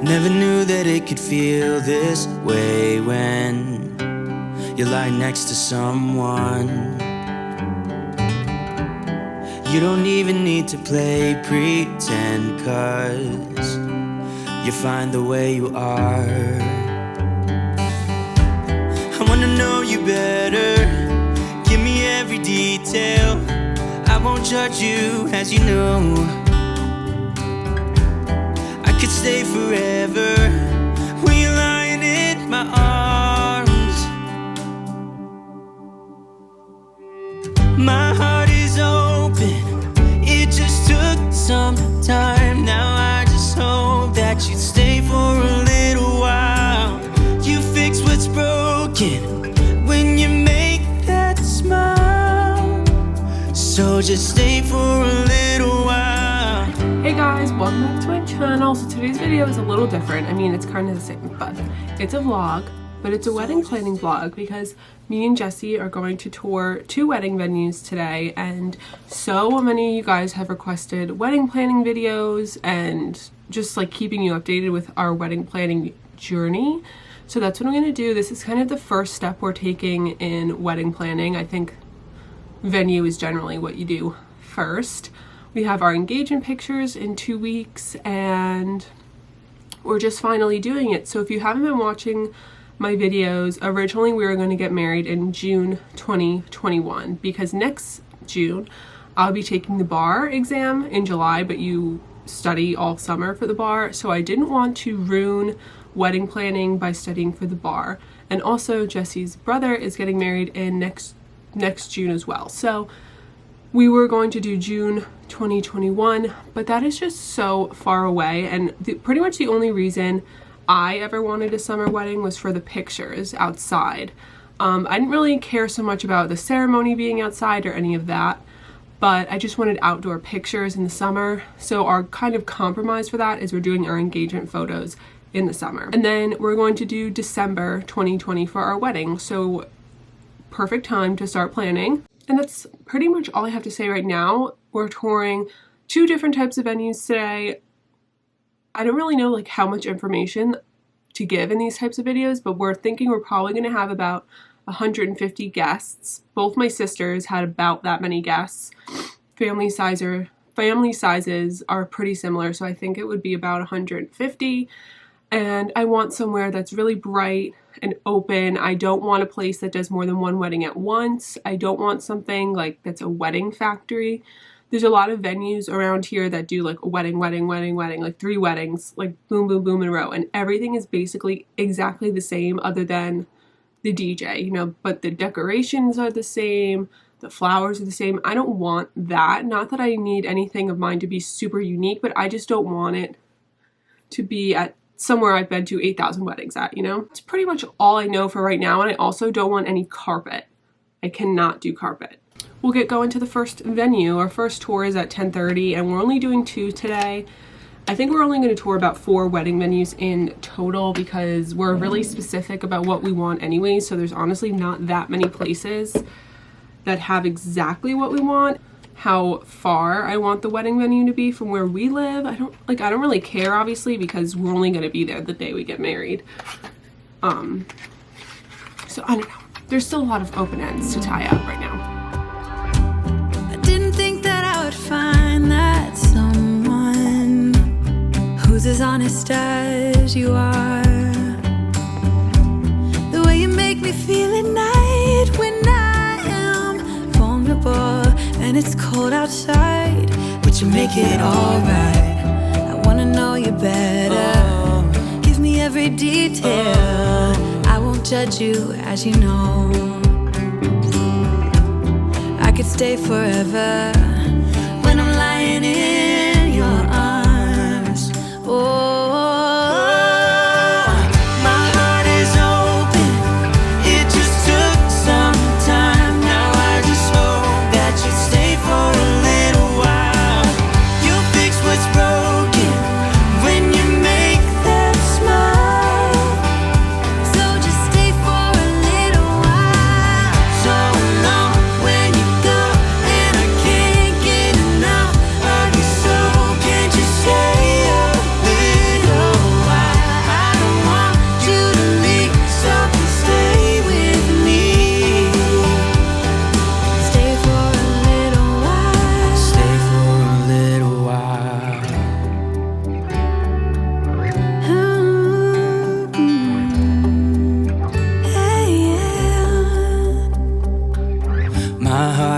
Never knew that it could feel this way when you lie next to someone. You don't even need to play pretend, 'cause you find the way you are. I wanna know you better, give me every detail. I won't judge you, as you know. I could stay forever when you're lying in my arms. My heart is open, it just took some time. Now I just hope that you stay for a little while. You fix what's broken when you make that smile. So just stay for a little while. Hey guys, welcome back to my channel. So today's video is a little different. I mean, it's kind of the same, but it's a vlog, but it's a wedding planning vlog because me and Jesse are going to tour 2 wedding venues today, and so many of you guys have requested wedding planning videos and just like keeping you updated with our wedding planning journey. So that's what I'm going to do. This is kind of the first step we're taking in wedding planning. I think venue is generally what you do first. We have our engagement pictures in 2 weeks and we're just finally doing it. So if you haven't been watching my videos, originally we were going to get married in June 2021 because next June I'll be taking the bar exam in July, but you study all summer for the bar. So I didn't want to ruin wedding planning by studying for the bar. And also Jesse's brother is getting married in next June as well. So we were going to do June 2021, but that is just so far away. And pretty much the only reason I ever wanted a summer wedding was for the pictures outside. I didn't really care so much about the ceremony being outside or any of that, but I just wanted outdoor pictures in the summer. So our kind of compromise for that is we're doing our engagement photos in the summer. And then we're going to do December 2020 for our wedding. So perfect time to start planning. And that's pretty much all I have to say right now. We're touring 2 different types of venues today. I don't really know like how much information to give in these types of videos, but we're thinking we're probably going to have about 150 guests. Both my sisters had about that many guests. Family sizes are pretty similar, so I think it would be about 150. And I want somewhere that's really bright and open. I don't want a place that does more than 1 wedding at once. I don't want something like that's a wedding factory. There's a lot of venues around here that do like a wedding, like 3 weddings, like boom, boom, boom in a row. And everything is basically exactly the same other than the DJ, you know, but the decorations are the same, the flowers are the same. I don't want that. Not that I need anything of mine to be super unique, but I just don't want it to be at somewhere I've been to 8,000 weddings at, you know? It's pretty much all I know for right now, and I also don't want any carpet. I cannot do carpet. We'll get going to the first venue. Our first tour is at 10:30, and we're only doing 2 today. I think we're only going to tour about 4 wedding venues in total because we're really specific about what we want anyway, so there's honestly not that many places that have exactly what we want. How far I want the wedding venue to be from where we live, I don't really care, obviously, because we're only going to be there the day we get married. So I don't know. There's still a lot of open ends to tie up right now. I didn't think that I would find that someone who's as honest as you are. The way you make me feel at night when I am vulnerable and it's cold outside, but you make it alright. I wanna know you better. Give me every detail. I won't judge you, as you know. I could stay forever when I'm lying in your arms. Oh.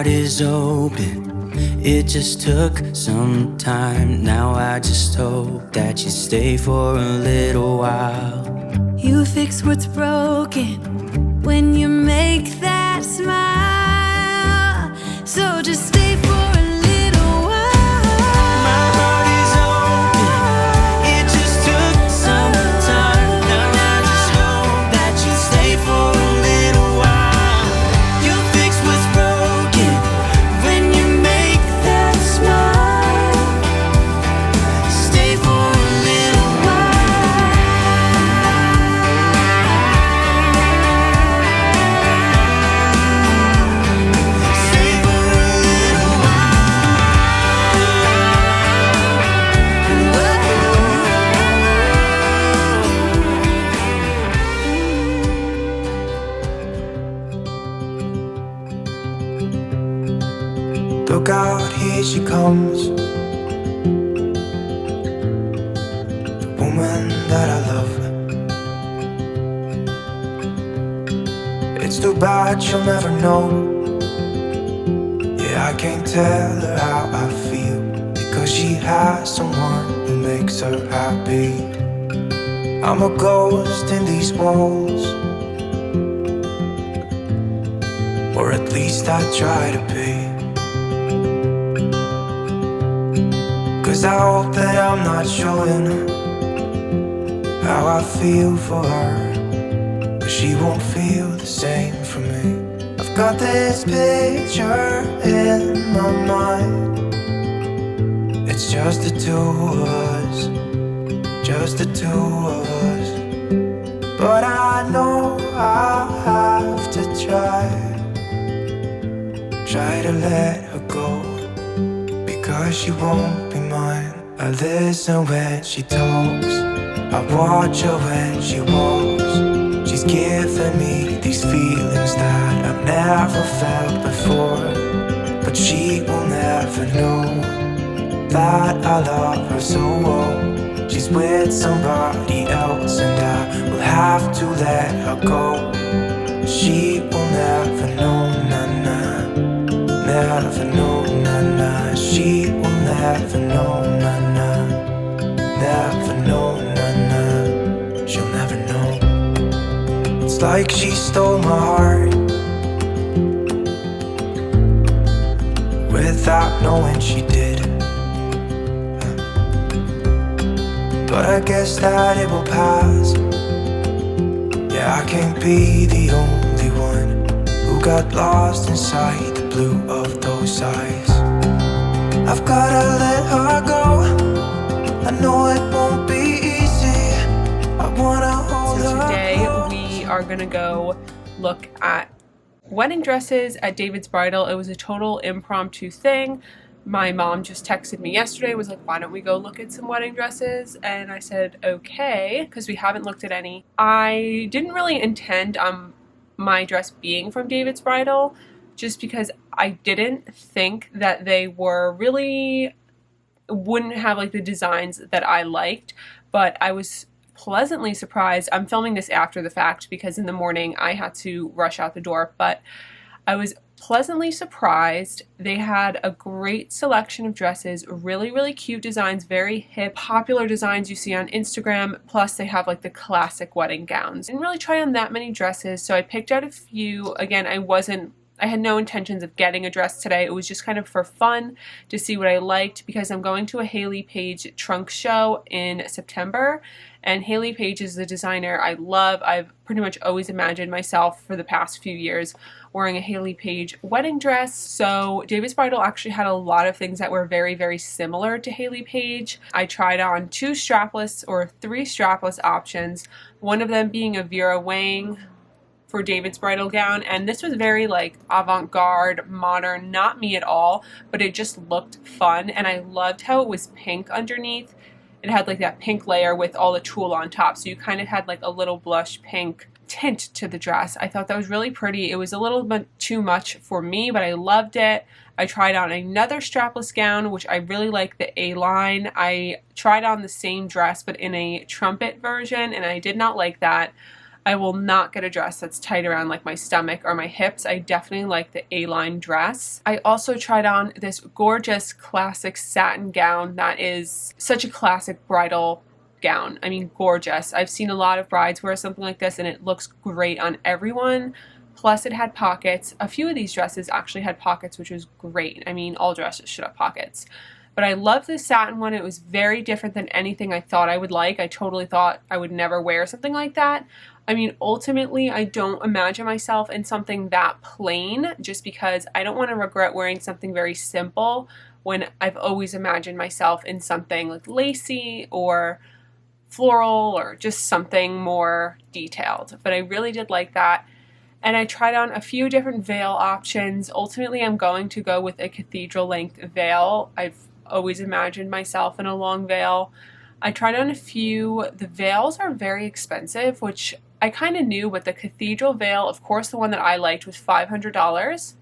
heart is open, it just took some time. Now I just hope that you stay for a little while. You fix what's broken when you make that smile. So just stay for a little while. My heart is open, it just took some time. Now I just hope that you stay for a little while. You fix what's broken when you make that smile. Stay for a little while. Stay for a little while. Look out, here she comes, the woman that I love. It's too bad she'll never know. Yeah, I can't tell her how I feel, because she has someone who makes her happy. I'm a ghost in these walls, or at least I try to be. 'Cause I hope that I'm not showing how I feel for her, but she won't feel the same for me. I've got this picture in my mind. It's just the two of us, just the two of us. But I know I'll have to try to let her go, because she won't be mine. I listen when she talks, I watch her when she walks. She's giving me these feelings that I've never felt before, but she will never know that I love her so well. She's with somebody else and I will have to let her go. She will never know, nah-nah. Never know, nah-nah. She will never know, nah-nah. Never know, nah-nah. She'll never know. It's like she stole my heart without knowing she did. But I guess that it will pass. Yeah, I can't be the only one who got lost inside the blue of those eyes. I've gotta let her go, I know it won't be easy. I wanna hold her. So today we are gonna go look at wedding dresses at Davids Bridal. It was a total impromptu thing. My mom just texted me yesterday, was like, why don't we go look at some wedding dresses? And I said, okay, because we haven't looked at any. I didn't really intend on my dress being from Davids Bridal, just because I didn't think that they were really, wouldn't have like the designs that I liked, but I was pleasantly surprised. I'm filming this after the fact because in the morning I had to rush out the door, but I was pleasantly surprised. They had a great selection of dresses, really cute designs, very hip, popular designs you see on Instagram, plus they have like the classic wedding gowns. I didn't really try on that many dresses, so I picked out a few. Again, I had no intentions of getting a dress today. It was just kind of for fun to see what I liked, because I'm going to a Hayley Paige trunk show in September, and Hayley Paige is the designer I love. I've pretty much always imagined myself for the past few years wearing a Hayley Paige wedding dress. So Davids Bridal actually had a lot of things that were very similar to Hayley Paige. I tried on 2 strapless or 3 strapless options, one of them being a Vera Wang for Davids Bridal gown, and this was very like avant-garde, modern, not me at all, but it just looked fun, and I loved how it was pink underneath. It had like that pink layer with all the tulle on top, so you kind of had like a little blush pink tint to the dress. I thought that was really pretty. It was a little bit too much for me, but I loved it. I tried on another strapless gown, which I really like, the A-line. I tried on the same dress but in a trumpet version, and I did not like that. I will not get a dress that's tight around like my stomach or my hips. I definitely like the A-line dress. I also tried on this gorgeous classic satin gown that is such a classic bridal gown. I mean, gorgeous. I've seen a lot of brides wear something like this and it looks great on everyone. Plus it had pockets. A few of these dresses actually had pockets, which was great. I mean, all dresses should have pockets. But I love this satin one. It was very different than anything I thought I would like. I totally thought I would never wear something like that. I mean, ultimately, I don't imagine myself in something that plain just because I don't want to regret wearing something very simple when I've always imagined myself in something like lacy or floral or just something more detailed. But I really did like that. And I tried on a few different veil options. Ultimately, I'm going to go with a cathedral length veil. I've always imagined myself in a long veil. I tried on a few. The veils are very expensive, which I kind of knew, but the cathedral veil, of course, the one that I liked was $500,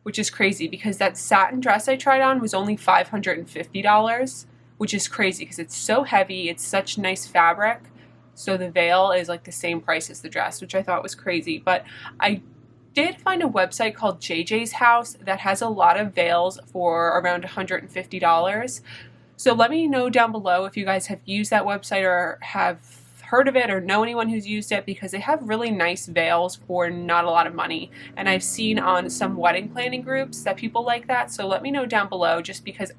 which is crazy because that satin dress I tried on was only $550, which is crazy because it's so heavy. It's such nice fabric. So the veil is like the same price as the dress, which I thought was crazy. But I did find a website called JJ's House that has a lot of veils for around $150. So let me know down below if you guys have used that website or have heard of it or know anyone who's used it, because they have really nice veils for not a lot of money. And I've seen on some wedding planning groups that people like that. So let me know down below, just because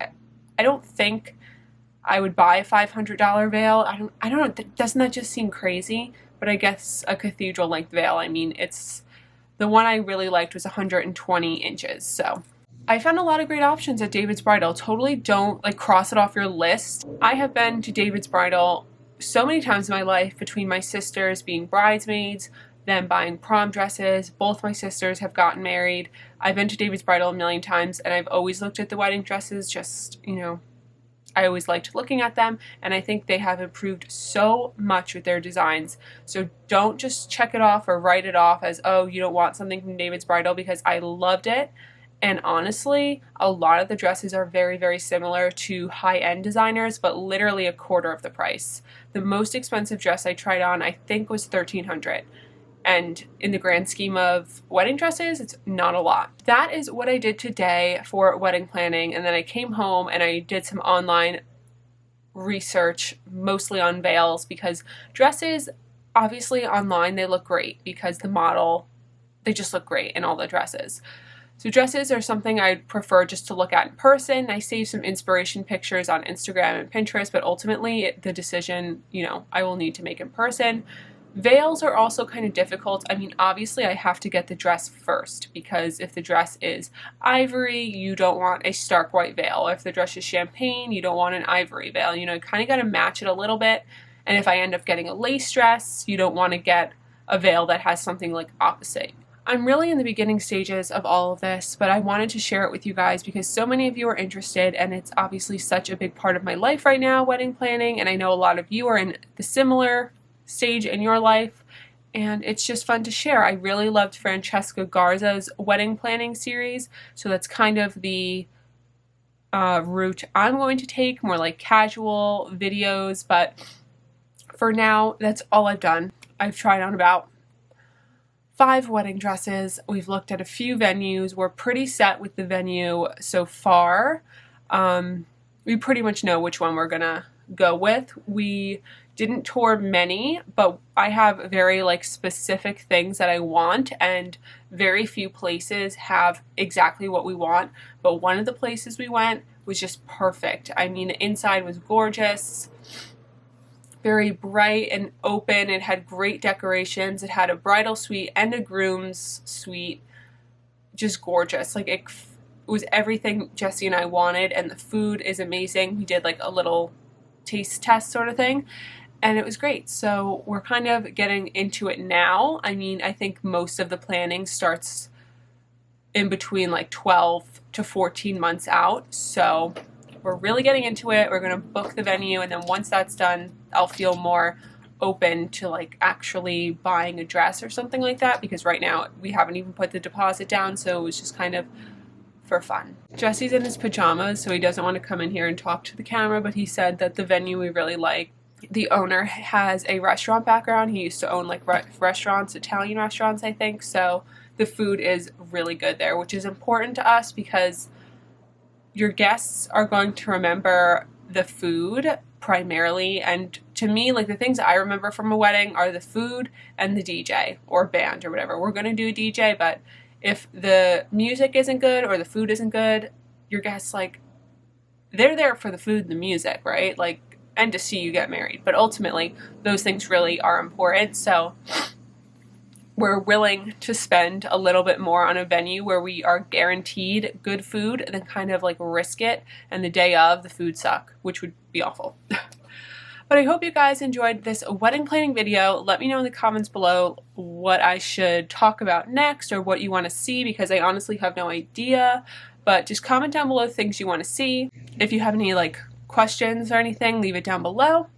I don't think I would buy a $500 veil. I don't know, doesn't that just seem crazy? But I guess a cathedral length veil, I mean, it's the one I really liked was 120 inches. So I found a lot of great options at Davids Bridal. Totally don't like cross it off your list. I have been to Davids Bridal so many times in my life, between my sisters being bridesmaids, them buying prom dresses. Both my sisters have gotten married. I've been to Davids Bridal a million times and I've always looked at the wedding dresses, just, you know, I always liked looking at them, and I think they have improved so much with their designs. So don't just check it off or write it off as, oh, you don't want something from Davids Bridal, because I loved it. And honestly, a lot of the dresses are very, very similar to high-end designers, but literally a quarter of the price. The most expensive dress I tried on, I think, was $1,300. And in the grand scheme of wedding dresses, it's not a lot. That is what I did today for wedding planning. And then I came home and I did some online research, mostly on veils, because dresses, obviously online, they look great because the model, they just look great in all the dresses. So dresses are something I prefer just to look at in person. I saved some inspiration pictures on Instagram and Pinterest, but ultimately the decision, you know, I will need to make in person. Veils are also kind of difficult. I mean, obviously I have to get the dress first, because if the dress is ivory, you don't want a stark white veil. If the dress is champagne, you don't want an ivory veil. You know, you kind of got to match it a little bit. And if I end up getting a lace dress, you don't want to get a veil that has something like opposite. I'm really in the beginning stages of all of this, but I wanted to share it with you guys because so many of you are interested, and it's obviously such a big part of my life right now, wedding planning, and I know a lot of you are in the similar stage in your life, and it's just fun to share. I really loved Francesca Garza's wedding planning series, so that's kind of the route I'm going to take, more like casual videos, but for now, that's all I've done. I've tried on about 5 wedding dresses. We've looked at a few venues. We're pretty set with the venue so far. We pretty much know which one we're gonna go with. We didn't tour many, but I have very like specific things that I want, and very few places have exactly what we want. But one of the places we went was just perfect. I mean, the inside was gorgeous, very bright and open. It had great decorations. It had a bridal suite and a groom's suite. Just gorgeous. Like it was everything Jesse and I wanted, and the food is amazing. We did like a little taste test sort of thing, and it was great. So we're kind of getting into it now. I mean, I think most of the planning starts in between like 12 to 14 months out. So we're really getting into it. We're going to book the venue, and then once that's done, I'll feel more open to like actually buying a dress or something like that, because right now we haven't even put the deposit down, so it was just kind of for fun. Jesse's in his pajamas, so he doesn't want to come in here and talk to the camera, but he said that the venue we really like the owner has a restaurant background. He used to own like restaurants, Italian restaurants, I think. So the food is really good there, which is important to us because your guests are going to remember the food primarily. And to me, like the things I remember from a wedding are the food and the DJ or band or whatever. We're going to do a DJ, but if the music isn't good or the food isn't good, your guests, like, they're there for the food and the music, right? Like, and to see you get married. But ultimately, those things really are important. So we're willing to spend a little bit more on a venue where we are guaranteed good food than kind of like risk it and the day of the food suck, which would be awful. But I hope you guys enjoyed this wedding planning video. Let me know in the comments below what I should talk about next or what you want to see, because I honestly have no idea. But just comment down below things you want to see. If you have any like questions or anything, leave it down below.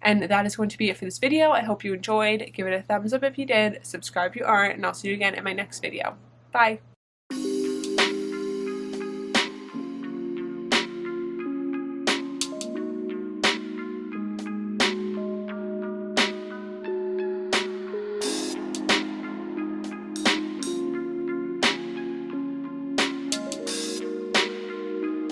And that is going to be it for this video. I hope you enjoyed. Give it a thumbs up if you did. Subscribe if you aren't. And I'll see you again in my next video. Bye.